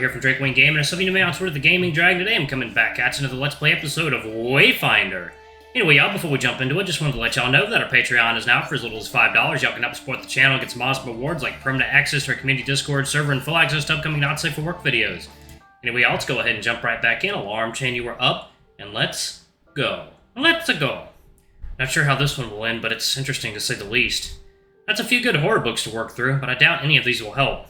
here from Drake Wayne Gaming, and something new on Twitter, the Gaming Dragon. Today I'm coming back at you another Let's Play episode of Wayfinder. Anyway, y'all, before we jump into it, just wanted to let y'all know that our Patreon is now for as little as $5. Y'all can help support the channel and get some awesome rewards like permanent access to our community Discord server and full access to upcoming Not Safe for Work videos. Anyway, y'all, let's go ahead and jump right back in. Alarm chain, you were up, and let's go. Let's go. Not sure how this one will end, but it's interesting to say the least. That's a few good horror books to work through, but I doubt any of these will help.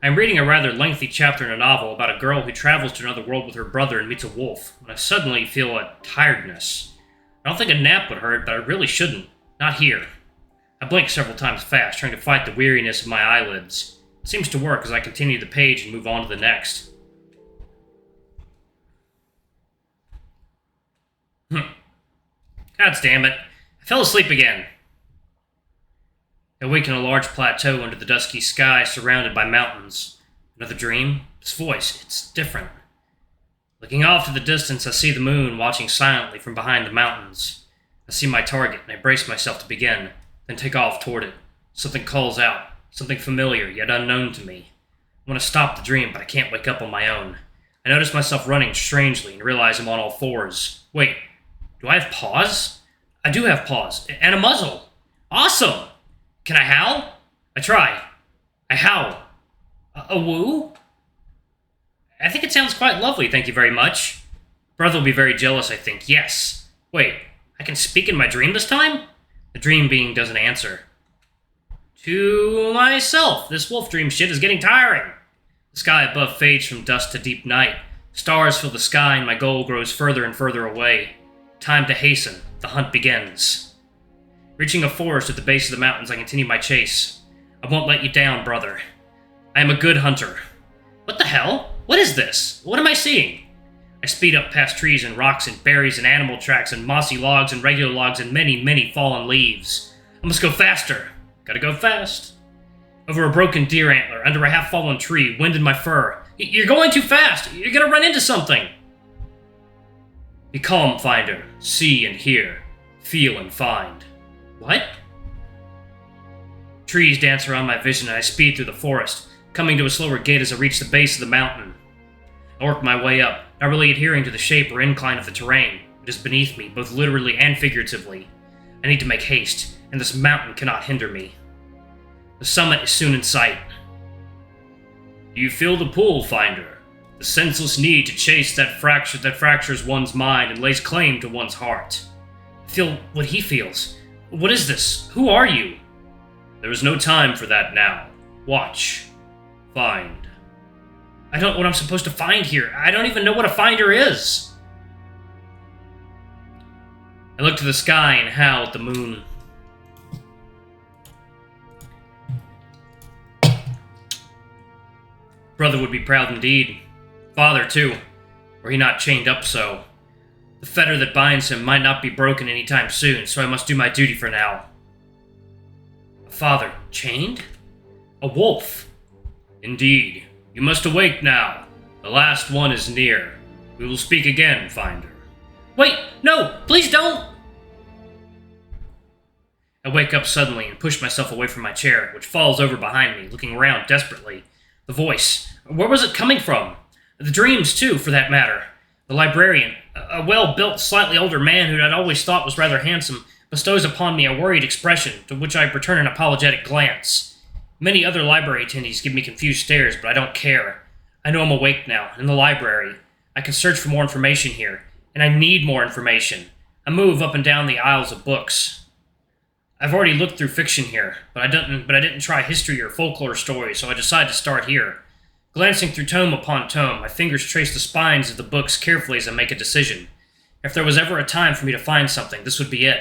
I'm reading a rather lengthy chapter in a novel about a girl who travels to another world with her brother and meets a wolf, when I suddenly feel a tiredness. I don't think a nap would hurt, but I really shouldn't. Not here. I blink several times fast, trying to fight the weariness of my eyelids. It seems to work as I continue the page and move on to the next. God damn it. I fell asleep again. I wake in a large plateau under the dusky sky, surrounded by mountains. Another dream? This voice, it's different. Looking off to the distance, I see the moon watching silently from behind the mountains. I see my target, and I brace myself to begin, then take off toward it. Something calls out, something familiar, yet unknown to me. I want to stop the dream, but I can't wake up on my own. I notice myself running strangely and realize I'm on all fours. Wait, do I have paws? I do have paws, and a muzzle. Awesome! Can I howl? I try. I howl. A woo? I think it sounds quite lovely, thank you very much. Brother will be very jealous, I think. Yes. Wait, I can speak in my dream this time? The dream being doesn't answer. To myself, this wolf dream shit is getting tiring. The sky above fades from dusk to deep night. Stars fill the sky and my goal grows further and further away. Time to hasten. The hunt begins. Reaching a forest at the base of the mountains, I continue my chase. I won't let you down, brother. I am a good hunter. What the hell? What is this? What am I seeing? I speed up past trees and rocks and berries and animal tracks and mossy logs and regular logs and many, many fallen leaves. I must go faster. Gotta go fast. Over a broken deer antler, under a half-fallen tree, wind in my fur. You're going too fast! You're gonna run into something! Be calm, Finder. See and hear. Feel and find. What? Trees dance around my vision and I speed through the forest, coming to a slower gait as I reach the base of the mountain. I work my way up, not really adhering to the shape or incline of the terrain. It is beneath me, both literally and figuratively. I need to make haste, and this mountain cannot hinder me. The summit is soon in sight. Do you feel the pull, Finder? The senseless need to chase that fractures one's mind and lays claim to one's heart. I feel what he feels. What is this? Who are you? There is no time for that now. Watch. Find. I don't know what I'm supposed to find here. I don't even know what a finder is. I look to the sky and howl at the moon. Brother would be proud indeed. Father, too. Were he not chained up so. The fetter that binds him might not be broken any time soon, so I must do my duty for now. A father chained? A wolf? Indeed. You must awake now. The last one is near. We will speak again, Finder. Wait! No! Please don't! I wake up suddenly and push myself away from my chair, which falls over behind me, looking around desperately. The voice. Where was it coming from? The dreams, too, for that matter. The librarian, a well-built, slightly older man who I'd always thought was rather handsome, bestows upon me a worried expression, to which I return an apologetic glance. Many other library attendees give me confused stares, but I don't care. I know I'm awake now, in the library. I can search for more information here, and I need more information. I move up and down the aisles of books. I've already looked through fiction here, but I didn't try history or folklore stories, so I decide to start here. Glancing through tome upon tome, my fingers trace the spines of the books carefully as I make a decision. If there was ever a time for me to find something, this would be it.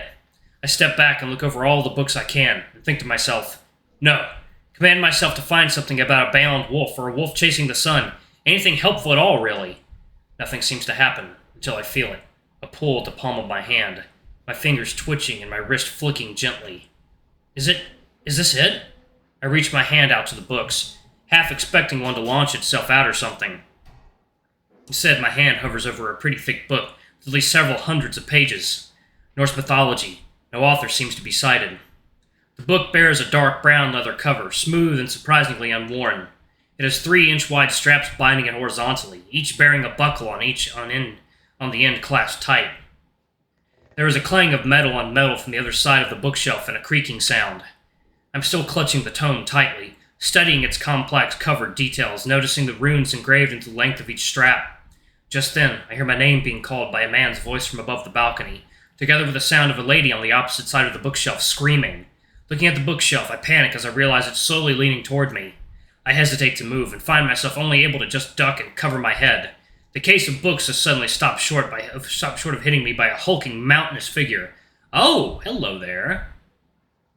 I step back and look over all the books I can, and think to myself, no. Command myself to find something about a bound wolf, or a wolf chasing the sun. Anything helpful at all, really. Nothing seems to happen, until I feel it. A pull at the palm of my hand. My fingers twitching and my wrist flicking gently. Is this it? I reach my hand out to the books, half expecting one to launch itself out or something. Instead, my hand hovers over a pretty thick book with at least several hundreds of pages. Norse mythology. No author seems to be cited. The book bears a dark brown leather cover, smooth and surprisingly unworn. It has 3-inch wide straps binding it horizontally, each bearing a buckle on the end clasped tight. There is a clang of metal on metal from the other side of the bookshelf and a creaking sound. I'm still clutching the tome tightly, studying its complex covered details, noticing the runes engraved into the length of each strap. Just then, I hear my name being called by a man's voice from above the balcony, together with the sound of a lady on the opposite side of the bookshelf screaming. Looking at the bookshelf, I panic as I realize it's slowly leaning toward me. I hesitate to move and find myself only able to just duck and cover my head. The case of books has suddenly stopped short of hitting me by a hulking, mountainous figure. Oh, hello there.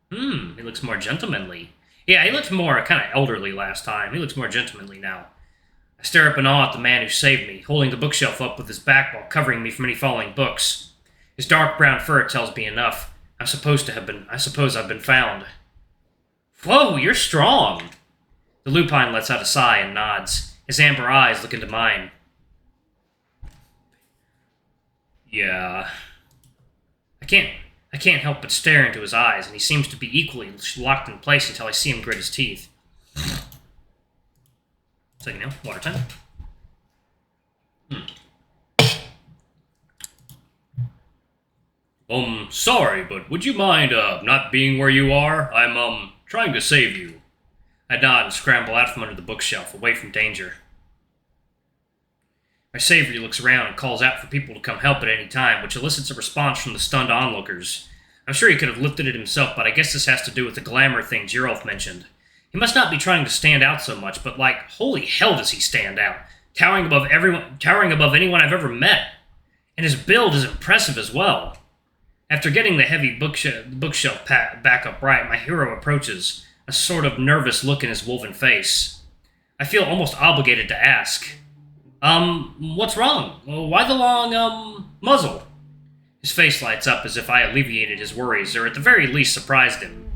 He looks more gentlemanly. Yeah, he looked more kind of elderly last time. He looks more gentlemanly now. I stare up in awe at the man who saved me, holding the bookshelf up with his back while covering me from any falling books. His dark brown fur tells me enough. I suppose I've been found. Whoa, you're strong. The lupine lets out a sigh and nods. His amber eyes look into mine. Yeah. I can't help but stare into his eyes, and he seems to be equally locked in place until I see him grit his teeth. So, water time. Sorry, but would you mind, not being where you are? I'm, trying to save you. I nod and scramble out from under the bookshelf, away from danger. My savior looks around and calls out for people to come help at any time, which elicits a response from the stunned onlookers. I'm sure he could have lifted it himself, but I guess this has to do with the glamour thing Geralt mentioned. He must not be trying to stand out so much, but holy hell does he stand out, towering above anyone I've ever met. And his build is impressive as well. After getting the heavy bookshelf back upright, my hero approaches, a sort of nervous look in his woven face. I feel almost obligated to ask, what's wrong? Why the long, muzzle? His face lights up as if I alleviated his worries, or at the very least surprised him.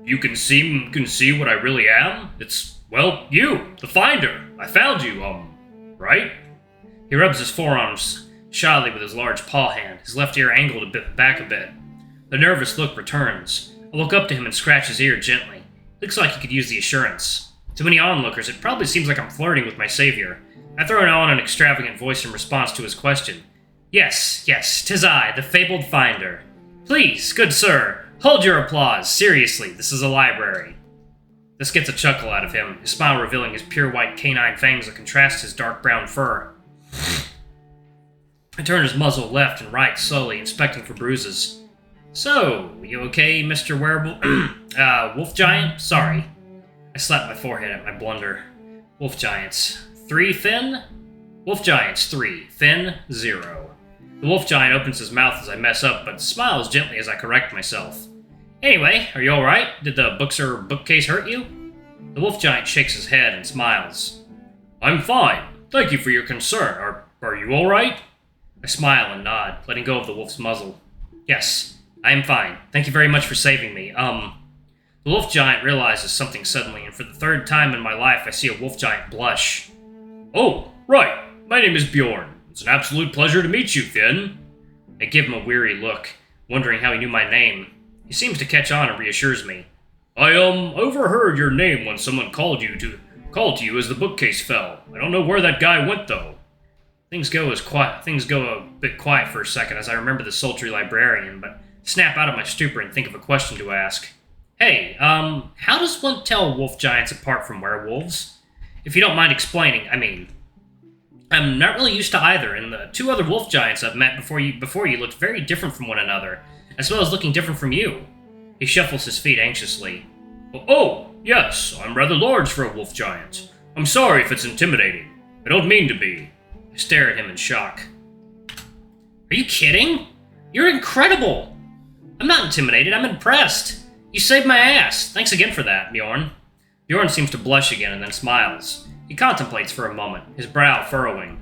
You can see what I really am? It's, well, you, the Finder. I found you, right? He rubs his forearms shyly with his large paw hand, his left ear angled back a bit. The nervous look returns. I look up to him and scratch his ear gently. Looks like he could use the assurance. To many onlookers, it probably seems like I'm flirting with my savior. I throw on an extravagant voice in response to his question. Yes, 'tis I, the fabled Finder. Please, good sir, hold your applause. Seriously, this is a library. This gets a chuckle out of him, his smile revealing his pure white canine fangs that contrast his dark brown fur. I turn his muzzle left and right slowly, inspecting for bruises. So, you okay, Mr. Wolf Giant? Sorry. I slap my forehead at my blunder. Wolf Giants. 3, Fynn? Wolf Giants, 3. Fynn, 0. The Wolf Giant opens his mouth as I mess up, but smiles gently as I correct myself. Anyway, are you alright? Did the bookcase hurt you? The Wolf Giant shakes his head and smiles. I'm fine. Thank you for your concern. Are you alright? I smile and nod, letting go of the wolf's muzzle. Yes, I am fine. Thank you very much for saving me. The Wolf Giant realizes something suddenly, and for the third time in my life, I see a Wolf Giant blush. Oh, right. My name is Biorn. It's an absolute pleasure to meet you, Fynn. I give him a weary look, wondering how he knew my name. He seems to catch on and reassures me. I overheard your name when someone called to you as the bookcase fell. I don't know where that guy went, though. Things go a bit quiet for a second as I remember the sultry librarian, but snap out of my stupor and think of a question to ask. Hey, how does one tell wolf giants apart from werewolves? If you don't mind explaining, I'm not really used to either, and the 2 other wolf giants I've met before you looked very different from one another, as well as looking different from you. He shuffles his feet anxiously. Oh, yes, I'm rather large for a wolf giant. I'm sorry if it's intimidating. I don't mean to be. I stare at him in shock. Are you kidding? You're incredible! I'm not intimidated, I'm impressed. You saved my ass. Thanks again for that, Biorn. Biorn seems to blush again and then smiles. He contemplates for a moment, his brow furrowing.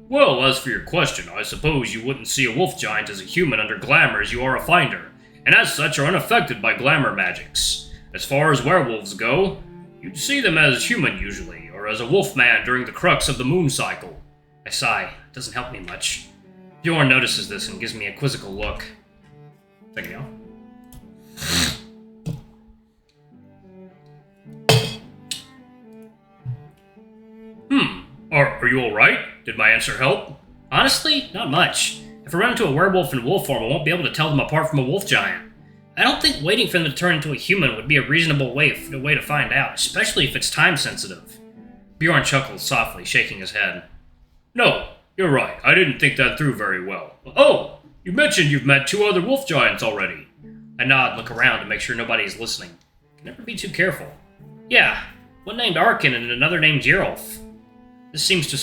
Well, as for your question, I suppose you wouldn't see a wolf giant as a human under glamour as you are a finder, and as such are unaffected by glamour magics. As far as werewolves go, you'd see them as human usually, or as a wolf man during the crux of the moon cycle. I sigh. It doesn't help me much. Biorn notices this and gives me a quizzical look. There you go. Are you alright? Did my answer help? Honestly, not much. If I run into a werewolf in wolf form, I won't be able to tell them apart from a wolf giant. I don't think waiting for them to turn into a human would be a reasonable way to find out, especially if it's time sensitive. Biorn chuckled softly, shaking his head. No, you're right. I didn't think that through very well. Oh, you mentioned you've met 2 other wolf giants already. I nod and look around to make sure nobody's listening. Can never be too careful. Yeah, one named Arkin and another named Gerolf. This seems to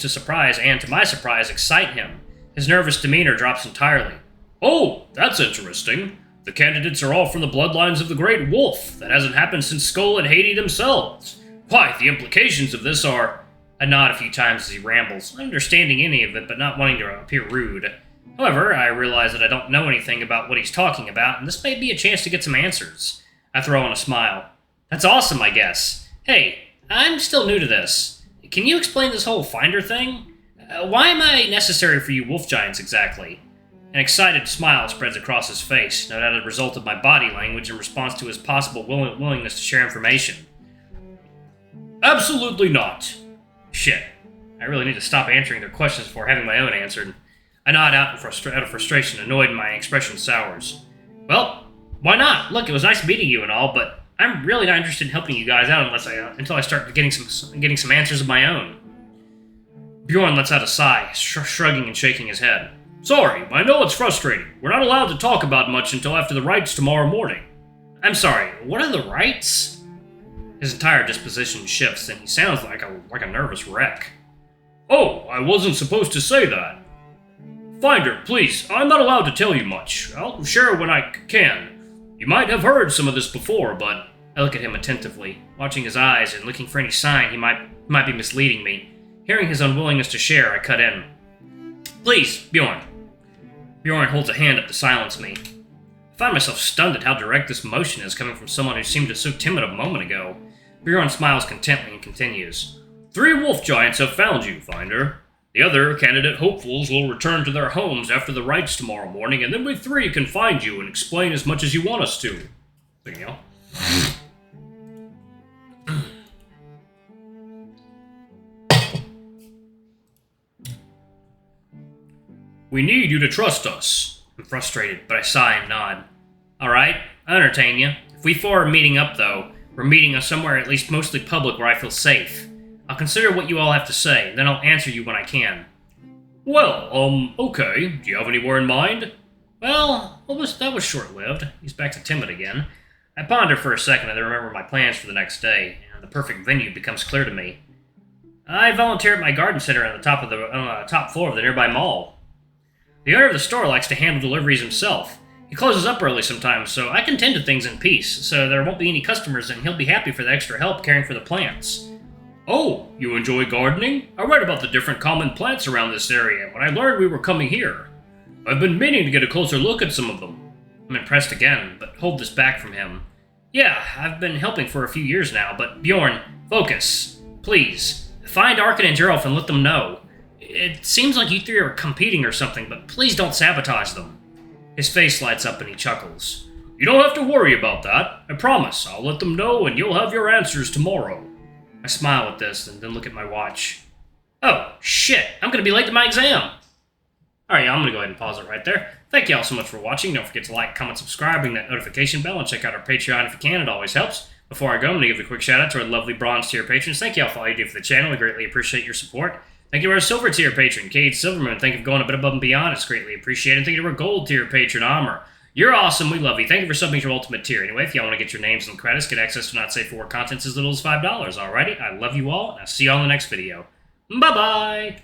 surprise and, to my surprise, excite him. His nervous demeanor drops entirely. Oh, that's interesting. The candidates are all from the bloodlines of the Great Wolf. That hasn't happened since Skull and Haiti themselves. Why, the implications of this are... I nod a few times as he rambles, understanding any of it but not wanting to appear rude. However, I realize that I don't know anything about what he's talking about, and this may be a chance to get some answers. I throw on a smile. That's awesome, I guess. Hey, I'm still new to this. Can you explain this whole Finder thing? Why am I necessary for you wolf giants exactly? An excited smile spreads across his face, no doubt a result of my body language in response to his possible willingness to share information. Absolutely not. Shit. I really need to stop answering their questions before having my own answered. I nod out of frustration, annoyed, and my expression sours. Well, why not? Look, it was nice meeting you and all, but I'm really not interested in helping you guys out until I start getting some answers of my own. Biorn lets out a sigh, shrugging and shaking his head. Sorry, I know it's frustrating. We're not allowed to talk about much until after the rites tomorrow morning. I'm sorry, what are the rites? His entire disposition shifts, and he sounds like a nervous wreck. Oh, I wasn't supposed to say that. Finder, please, I'm not allowed to tell you much. I'll share when I can. You might have heard some of this before, but... I look at him attentively, watching his eyes and looking for any sign he might be misleading me. Hearing his unwillingness to share, I cut in. Please, Biorn. Biorn holds a hand up to silence me. I find myself stunned at how direct this motion is coming from someone who seemed so timid a moment ago. Biorn smiles contently and continues. 3 wolf giants have found you, Finder. The other candidate hopefuls will return to their homes after the rites tomorrow morning, and then we 3 can find you and explain as much as you want us to. There you go. We need you to trust us. I'm frustrated, but I sigh and nod. Alright, I entertain you. If we 4 are meeting up, though, we're meeting us somewhere at least mostly public where I feel safe. I'll consider what you all have to say, then I'll answer you when I can. Well, okay. Do you have anywhere in mind? Well, that was short-lived. He's back to timid again. I ponder for a second and then remember my plans for the next day, and the perfect venue becomes clear to me. I volunteer at my garden center on the top floor of the nearby mall. The owner of the store likes to handle deliveries himself. He closes up early sometimes, so I can tend to things in peace, so there won't be any customers and he'll be happy for the extra help caring for the plants. Oh, you enjoy gardening? I read about the different common plants around this area when I learned we were coming here. I've been meaning to get a closer look at some of them. I'm impressed again, but hold this back from him. Yeah, I've been helping for a few years now, but Biorn, focus. Please. Find Arkin and Gerolf and let them know. It seems like you 3 are competing or something, but please don't sabotage them. His face lights up and he chuckles. You don't have to worry about that. I promise. I'll let them know and you'll have your answers tomorrow. I smile at this and then look at my watch. Oh, shit. I'm going to be late to my exam. Alright, I'm going to go ahead and pause it right there. Thank you all so much for watching. Don't forget to like, comment, subscribe, ring that notification bell, and check out our Patreon if you can. It always helps. Before I go, I'm going to give a quick shout out to our lovely bronze tier patrons. Thank you all for all you do for the channel. We greatly appreciate your support. Thank you to our silver tier patron, Cade Silverman. Thank you for going a bit above and beyond. It's greatly appreciated. Thank you to our gold tier patron, Amr. You're awesome. We love you. Thank you for subbing to your ultimate tier. Anyway, if y'all want to get your names and credits, get access to not safe for work contents as little as $5. Alrighty, I love you all, and I'll see you all in the next video. Bye-bye!